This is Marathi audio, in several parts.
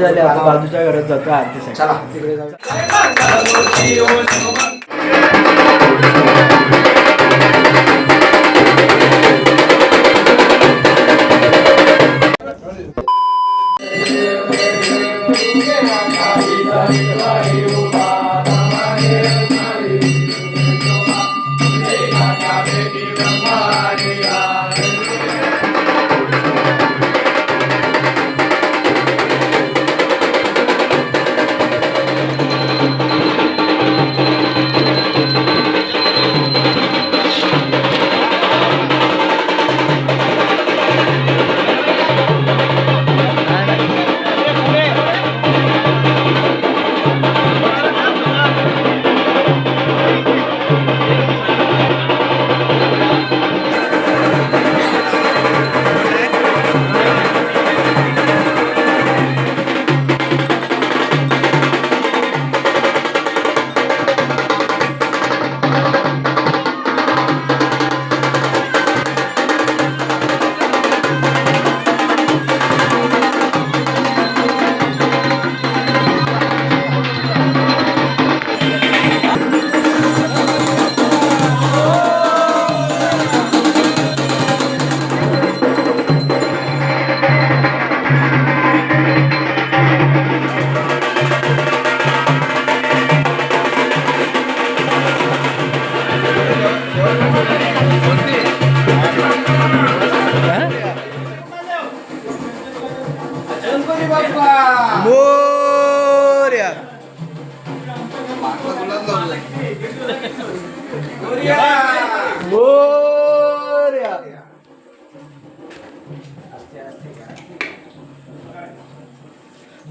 आता बाजूच्या घरात जातो आरतीसाठी. चला तिकडे जाऊ.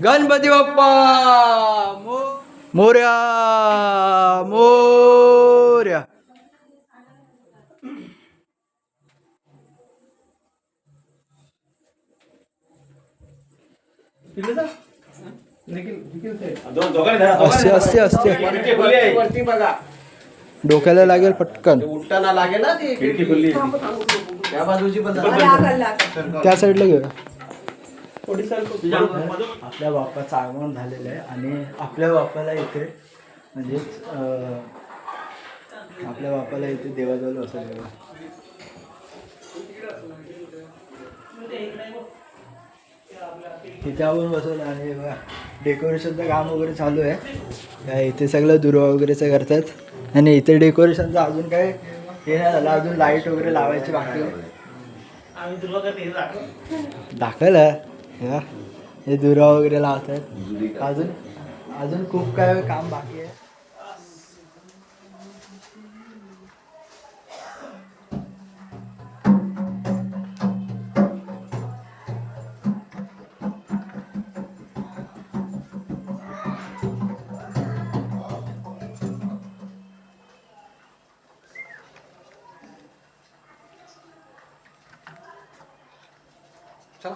गणपती बाप्पा मोरया मोरया. असते असते असते डोक्याला लागेल पटकन. उठताना लागेल ना ती खिडकी खुली त्या बाजूची पण त्या साईडला घेऊया. आपल्या बाप्पाचं आगमन झालेलं आहे आणि आपल्या बाप्पाला इथे म्हणजेच आपल्या बाप्पाला इथे देवाजवळ बसवलं. तिथे आपण बसवलं आणि डेकोरेशनचं काम वगैरे चालू आहे. काय इथे सगळं दुर्वा वगैरेचं करतात आणि इथे डेकोरेशनचं अजून काय हे नाही झालं. अजून लाईट वगैरे लावायची बाकी दाखवलं. हे दुर्वा वगैरे लावतात. अजून खूप काय काम बाकी आहे. चला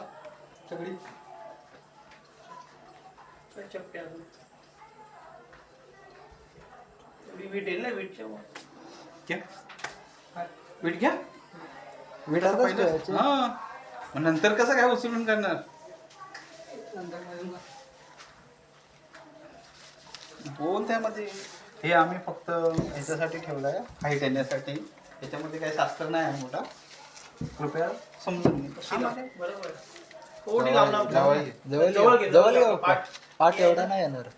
सगळी वीट येईल ना. वीटच्या वीट घ्या. वीट आता पाहिजे. हा नंतर कसं काय उचलून करणार. बोल त्यामध्ये हे आम्ही फक्त ह्याच्यासाठी ठेवलं आहे हाईट येण्यासाठी. याच्यामध्ये काही शास्त्र नाही आहे मोठा. कृपया समजून जवळ पाठ एवढा नाही येणार.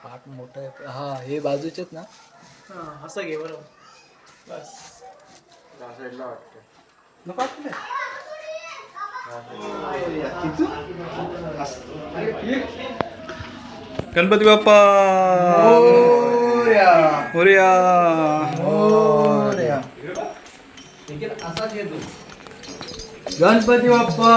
पाठ मोठा आहे. हा हे बाजूचेच ना. असं घे बरोबर बस. गणपती बाप्पा मोरया मोरया. गणपती बाप्पा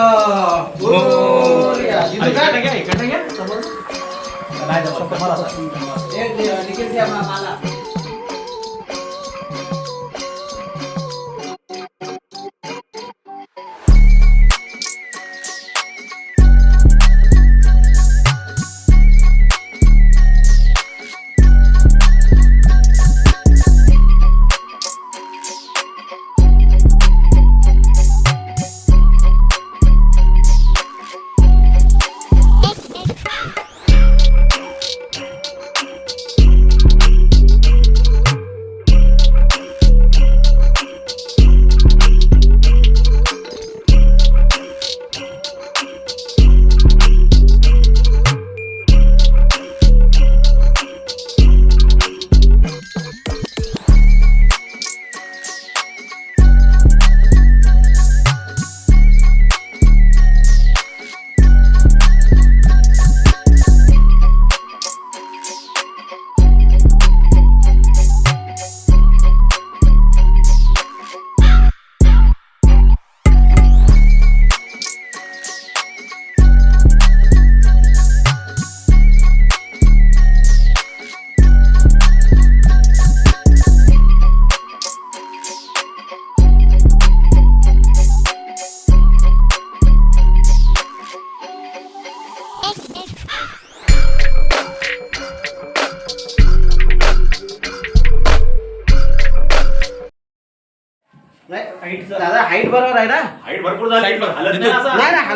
दादा हाईट बरोबर आहे ना? हाईट भरपूर झाली पण हालत नाही असं. नाही नाही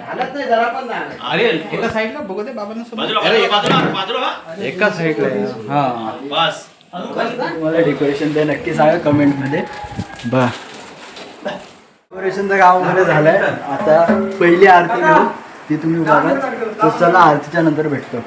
हालत नाही जरा पण नाही. अरे एका साईडला बघू दे बाबांना समोर. बाजूला अरे, बाजूला बाजूला हा. एका साईडला आहे. हा बस तुम्हाला डेकोरेशन ते नक्की सांगा कमेंटमध्ये. बा डेकोरेशनचं काम वगैरे झालंय. आता पहिली आरती घेऊ ती तुम्ही बघा. तर चला आरतीच्या नंतर भेटतो.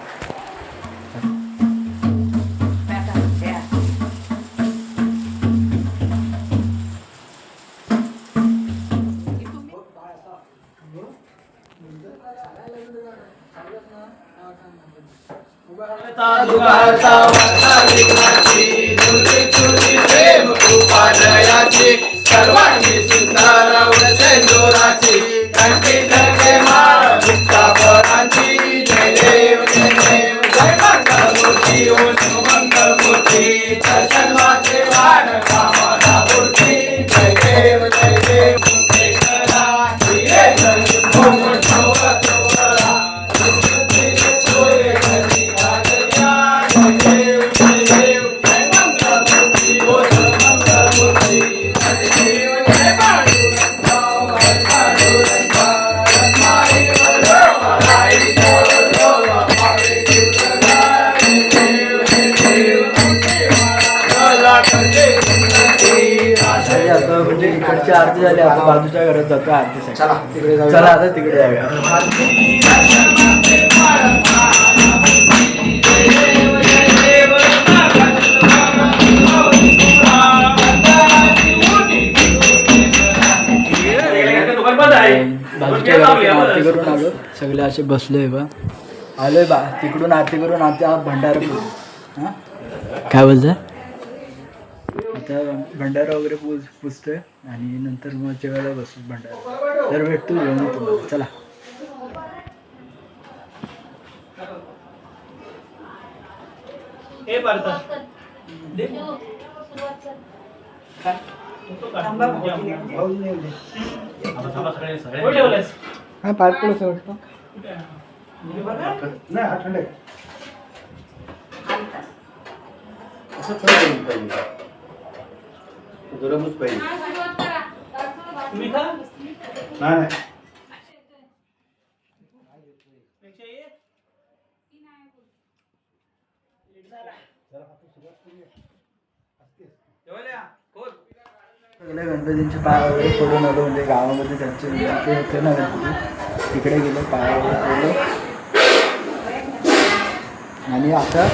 सर्वांगी सुंदर उडसेंदुराची कंठी जगे माळ मुक्तापरांची जय देव जय मंगलमूर्ती ओम मंगलमूर्ती दर्शन वाचे वाण कामना मूर्ती जय देव मुक्तेश्वरा हिरे जय ओम ठोरा ठोरा जय मंगलमूर्ती ओम मंगलमूर्ती आता म्हणजे इकडची आरती झाली. आता बाजूच्या घरात जातो आरतीसाठी. तिकडे चला आता तिकडे जाऊया. बाजूच्या घरात आरती करून आलो. सगळे असे बसलोय बा. आलोय बा तिकडून आरती करून आता भंडारा हां काय बोलतोय. आता भंडारा वगैरे पुजतोय आणि नंतर मग जेवायला बसू भंडारा. तर भेटतो जेवण तुम्हाला. चला हे पार्थ दे. कुठे ठेवलंयस? हां पाच किलो वाटतं. नाही हा थंड आहे. गरमच पाहिजे. तुम्ही खा. नाही नाही पेक्षा ये. सगळ्या गणपतींचे पाय वगैरे पडून आलो. म्हणजे गावामध्ये त्यांचे ते होते ना गणपती. तिकडे गेलो पाय वगैरे पडलो आणि आता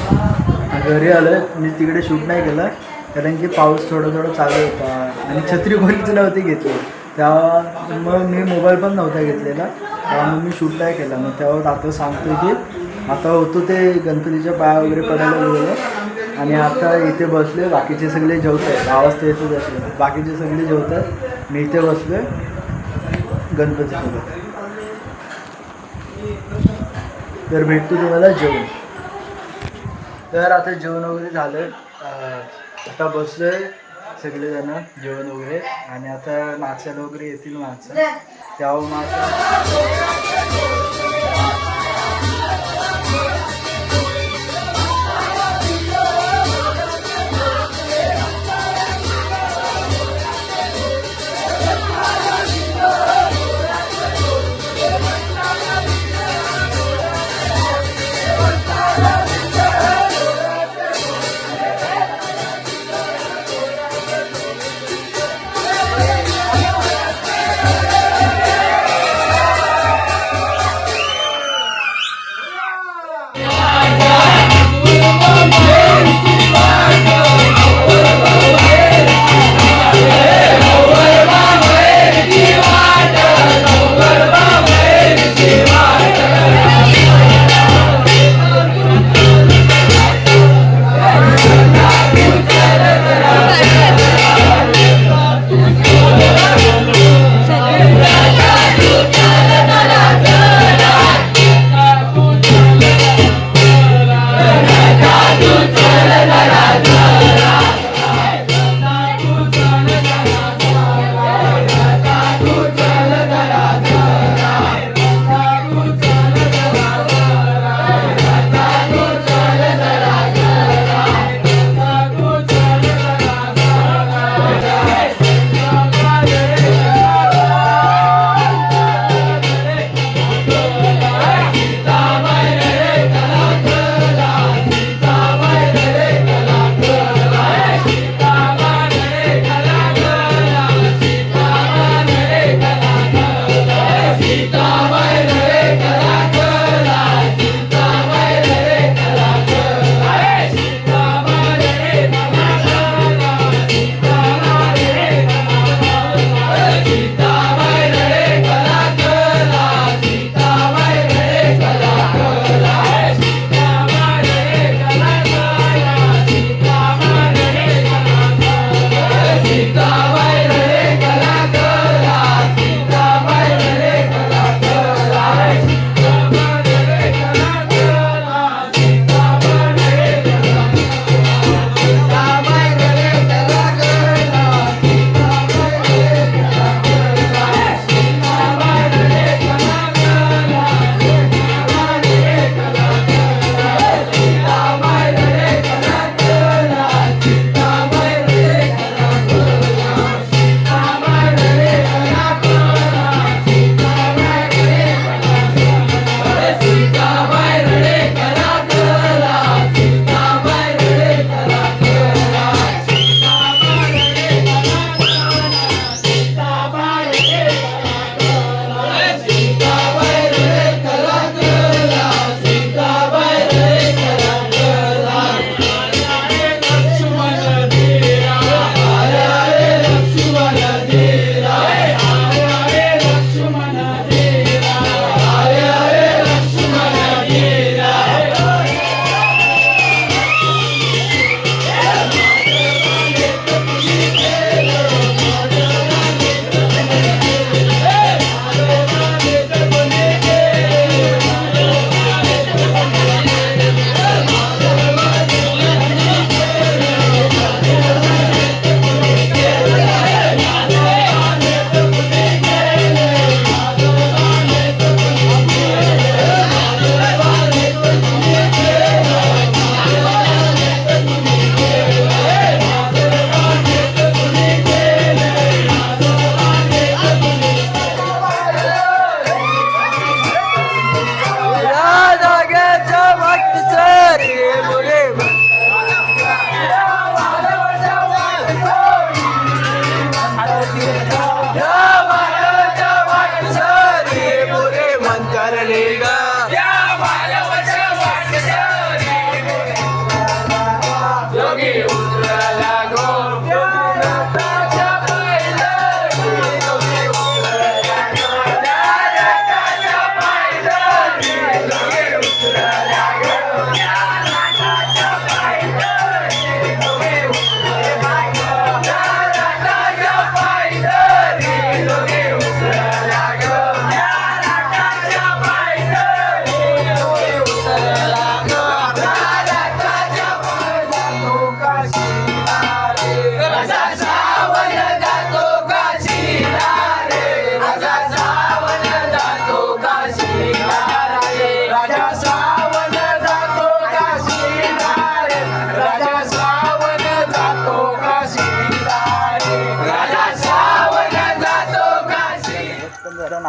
घरी आलं. मी तिकडे शूट नाही केलं कारण की पाऊस थोडं चालू होता आणि छत्री कोणीच नव्हती घेतली. तेव्हा मग मी मोबाईल पण नव्हता घेतलेला. तेव्हा मग मी शूट नाही केला. मग तेव्हा आता सांगतो की आता होतो ते गणपतीच्या पाया वगैरे पडायला गेलो आणि आता इथे बसले. बाकीचे सगळे जेवत आहेत. आवाज तर येतच असले. बाकीचे सगळे जेवतात. मी इथे बसलो गणपतीसोबत. तर भेटतो तुम्हाला जेवण. तर आता जेवण वगैरे झालं. आता बसलो आहे सगळेजण जेवण वगैरे आणि आता नाचायला वगैरे येतील माणसं. तेव्हा माणसं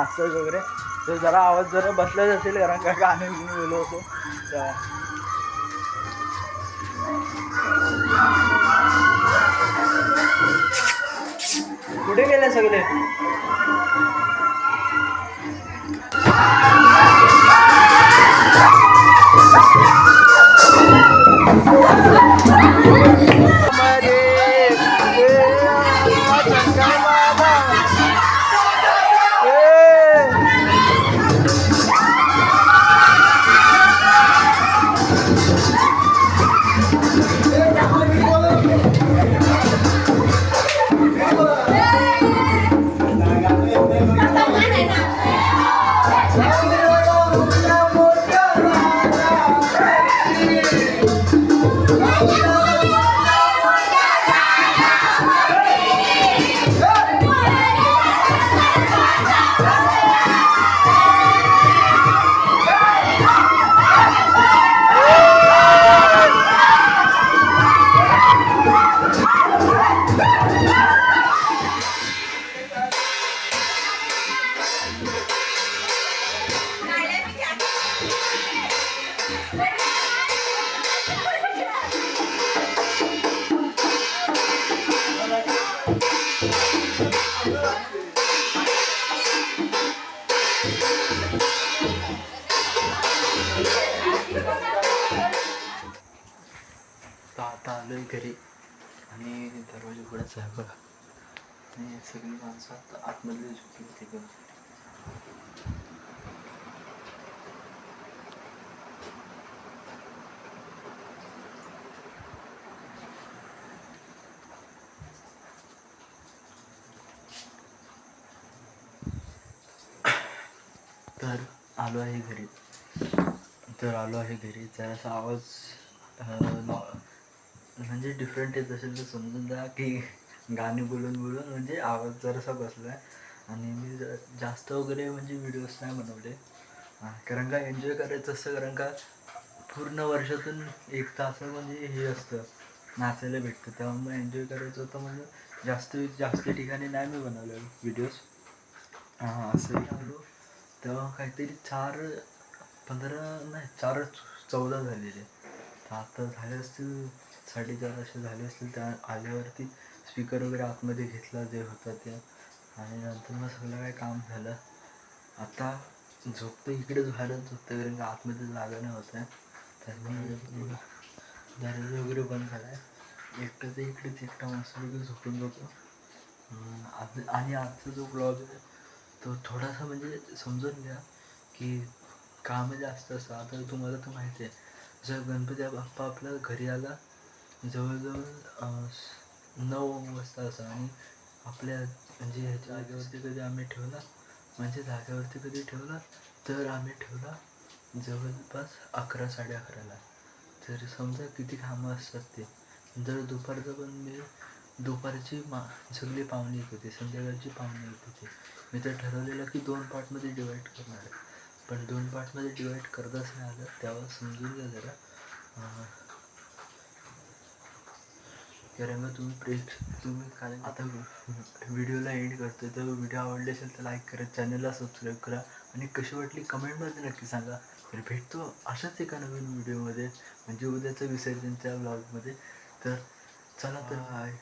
नाचतात वगैरे. तर जरा आवाज जरा बसलाच असेल कारण का गाणं घेऊन गेलो होतो तेव्हा. कुठे गेले सगळे? आता आलोय घरी आणि दरवाजा उघडाच आहे बघा. आणि सगळी माणसं आता आतमध्ये झोपली होती बघ. तर आलो आहे घरी. जरासा आवाज म्हणजे डिफरंट येत असेल तर समजून जा की गाणी बोलून म्हणजे आवाज जरासा बसला आहे. आणि मी जास्त वगैरे म्हणजे व्हिडिओज नाही बनवले कारण का एन्जॉय करायचं असतं. कारण का पूर्ण वर्षातून एक तास म्हणजे हे असतं नाचायला भेटतं तेव्हा मग एन्जॉय करायचं होतं म्हणजे जास्त ठिकाणी नाही मी बनवले व्हिडिओज. असंही आलो तेव्हा काहीतरी 4:14 झालेले. तर आता झाले असतील 4:30 असे झाले असतील. त्या आल्यावरती स्पीकर वगैरे आतमध्ये घेतला जे होता ते. आणि नंतर मग सगळं काही काम झालं. आता झोपतं इकडेच बाहेरच झोपतं कारण का आतमध्ये जागा नाही होत आहे. तर मी दरवाजा वगैरे बंद झाला आहे. एकटं ते एकटा मस्त वगैरे झोपून जातो. आणि आजचा जो ब्लॉग आहे तो थोडासा म्हणजे समजून घ्या की काम जास्त असतं. आता तुम्हाला तर माहिती आहे जर गणपती बाप्पा आपल्या घरी आला जवळजवळ 9 वाजता असं. आणि आपल्या म्हणजे ह्याच्या जागेवरती कधी आम्ही ठेवला तर आम्ही ठेवला जवळपास 11 साडे11ला. तर समजा किती कामं असतात ते. जर दुपारचं पण मी दुपारची सगळी पाहुणे येत होती, संध्याकाळची पाहुणे येत होती. मी तर ठरवलेलं की 2 पार्टमध्ये डिवाईड करणार आहे. पण 2 पार्टमध्ये डिवाईड करताच नाही आलं. तेव्हा समजून घ्या जरा. कारण तुम्ही काय आता व्हिडिओला एंड करतो. तर व्हिडिओ आवडले असेल तर लाईक करा, चॅनलला सबस्क्राईब करा आणि कशी वाटली कमेंटमध्ये नक्की सांगा. तर भेटतो अशाच एका नवीन व्हिडिओमध्ये म्हणजे उद्याच्या विसर्जनच्या ब्लॉगमध्ये. तर चला तर बाय.